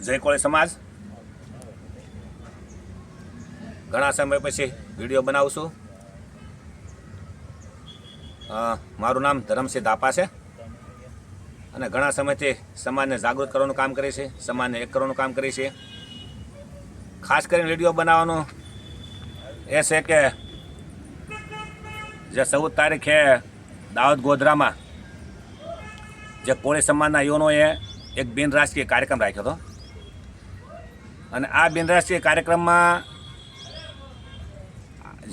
જય કોળી સમાજ. ઘણા સમય પછી વિડીયો બનાવું છું. મારું નામ ધરમસિંહ ધાપા છે અને ઘણા સમયથી સમાજને જાગૃત કરવાનું કામ કરે છે, સમાજને એક કરવાનું કામ કરે છે. ખાસ કરીને વિડીયો બનાવવાનું એ છે કે જે 14 તારીખે દાહોદ ગોધરામાં જે કોળી સમાજના યુવાનોએ એક બિનરાજકીય કાર્યક્રમ રાખ્યો હતો અને આ બિનરાજકીય કાર્યક્રમમાં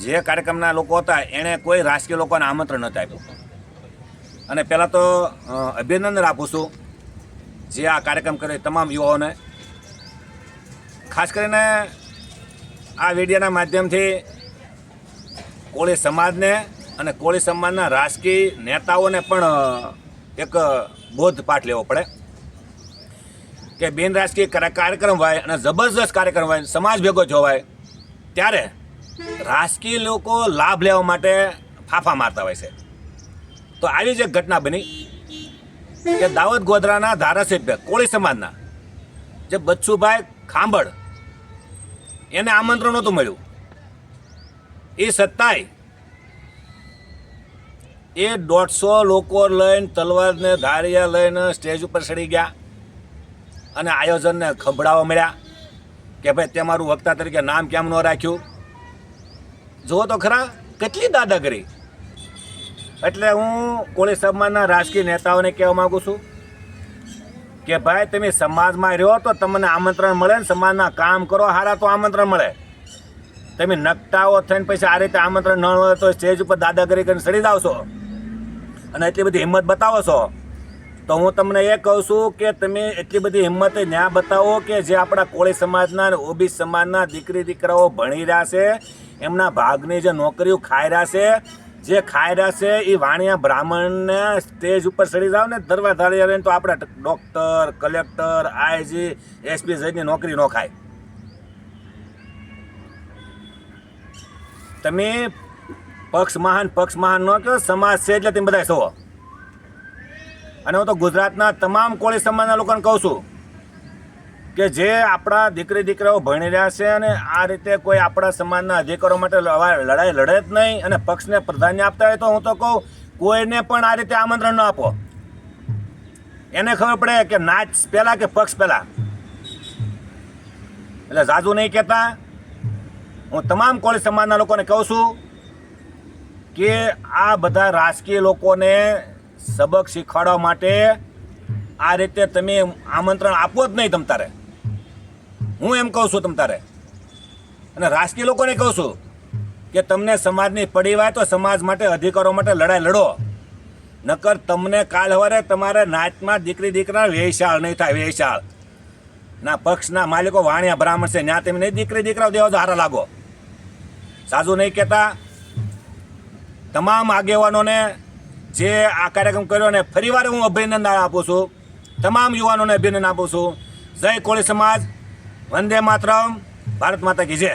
જે કાર્યક્રમના લોકો હતા એણે કોઈ રાજકીય લોકોને આમંત્રણ નહોતું આપ્યું. અને પહેલાં તો અભિનંદન આપું છું જે આ કાર્યક્રમ કર્યો તમામ યુવાઓને. ખાસ કરીને આ વિડીયોના માધ્યમથી કોળી સમાજને અને કોળી સમાજના રાજકીય નેતાઓને પણ એક બોધપાઠ લેવો પડે કે બિનરાજકીય કાર્યક્રમ હોય અને જબરજસ્ત કાર્યક્રમ હોય, સમાજ ભેગો જોવાય, ત્યારે રાજકીય લોકો લાભ લેવા માટે ફાફા મારતા હોય છે. તો આવી જ એક ઘટના બની કે દાહોદ ગોધરાના ધારાસભ્ય કોળી સમાજના જે બચ્ચુભાઈ ખાંભળ, એને આમંત્રણ નહોતું મળ્યું. એ સત્તાય એ 150 લોકો લઈને તલવારને ધારિયા લઈને સ્ટેજ ઉપર ચડી ગયા અને આયોજનને ખંભળાવા મળ્યા કે ભાઈ તમારું વક્તા તરીકે નામ કેમ ન રાખ્યું. જુઓ તો ખરા કેટલી દાદાગીરી. એટલે હું કોળી સમાજના રાજકીય નેતાઓને કહેવા માગું છું કે ભાઈ તમે સમાજમાં રહ્યો તો તમને આમંત્રણ મળે ને સમાજના કામ કરો હારા તો આમંત્રણ મળે. તમે નકટાઓ થઈને પછી આ રીતે આમંત્રણ ન મળે તો સ્ટેજ ઉપર દાદાગીરી કરીને ચડી જાવ છો અને એટલી બધી હિંમત બતાવો છો. તો હું તમને એ કહું છું કે તમે એટલી બધી હિંમત ન્યા બતાવો કે જે આપણા કોળી સમાજના અને ઓબીસી સમાજના દીકરી દીકરાઓ ભણી રહ્યા છે, એમના ભાગની જે નોકરીઓ ખાઈ રહ્યા છે, જે ખાઈ રહ્યા છે એ વાણિયા બ્રાહ્મણને સ્ટેજ ઉપર ચડી જાવ ને ધરવા ધારી રહીને તો આપણે ડૉક્ટર, કલેક્ટર, આઈજી, એસપી સહિતની નોકરી ન ખાય. તમે પક્ષ મહાન ન કહો, સમાજ છે એટલે તમે બધા છો. અને હું તો ગુજરાતના તમામ કોળી સમાજના લોકોને કહું છું કે જે આપણા દીકરી દીકરાઓ ભણી રહ્યા છે અને આ રીતે કોઈ આપણા સમાજના અધિકારો માટે લડાઈ લડે જ નહીં અને પક્ષને પ્રાધાન્ય આપતા હોય તો હું તો કહું કોઈને પણ આ રીતે આમંત્રણ ન આપો. એને ખબર પડે કે નાચ પહેલાં કે પક્ષ પહેલાં. એટલે જાજુ નહીં કહેતા. હું તમામ કોળી સમાજના લોકોને કહું છું કે આ બધા રાજકીય લોકોને સબક શીખવાડવા માટે આ રીતે તમે આમંત્રણ આપો જ નહીં. તમ તારે હું એમ કહું છું તમ તારે. અને રાજકીય લોકોને કહું છું કે તમને સમાજની પડી હોય તો સમાજ માટે અધિકારો માટે લડાઈ લડો. નકર તમને કાલ સવારે તમારે નાચમાં દીકરી દીકરા વેશાળ નહીં થાય. વેશાળ ના પક્ષના માલિકો વાણિયા બ્રાહ્મણ છે ત્યાં તમે નહીં દીકરી દીકરાઓ દેવા હારા લાગો. સાજુ નહીં કહેતા. તમામ આગેવાનોને જે આ કાર્યક્રમ કર્યો ને ફરીવાર હું અભિનંદન આપું છું. તમામ યુવાનોને અભિનંદન આપું છું. જય કોળી સમાજ. વંદે માતરમ. ભારત માતા કી જય.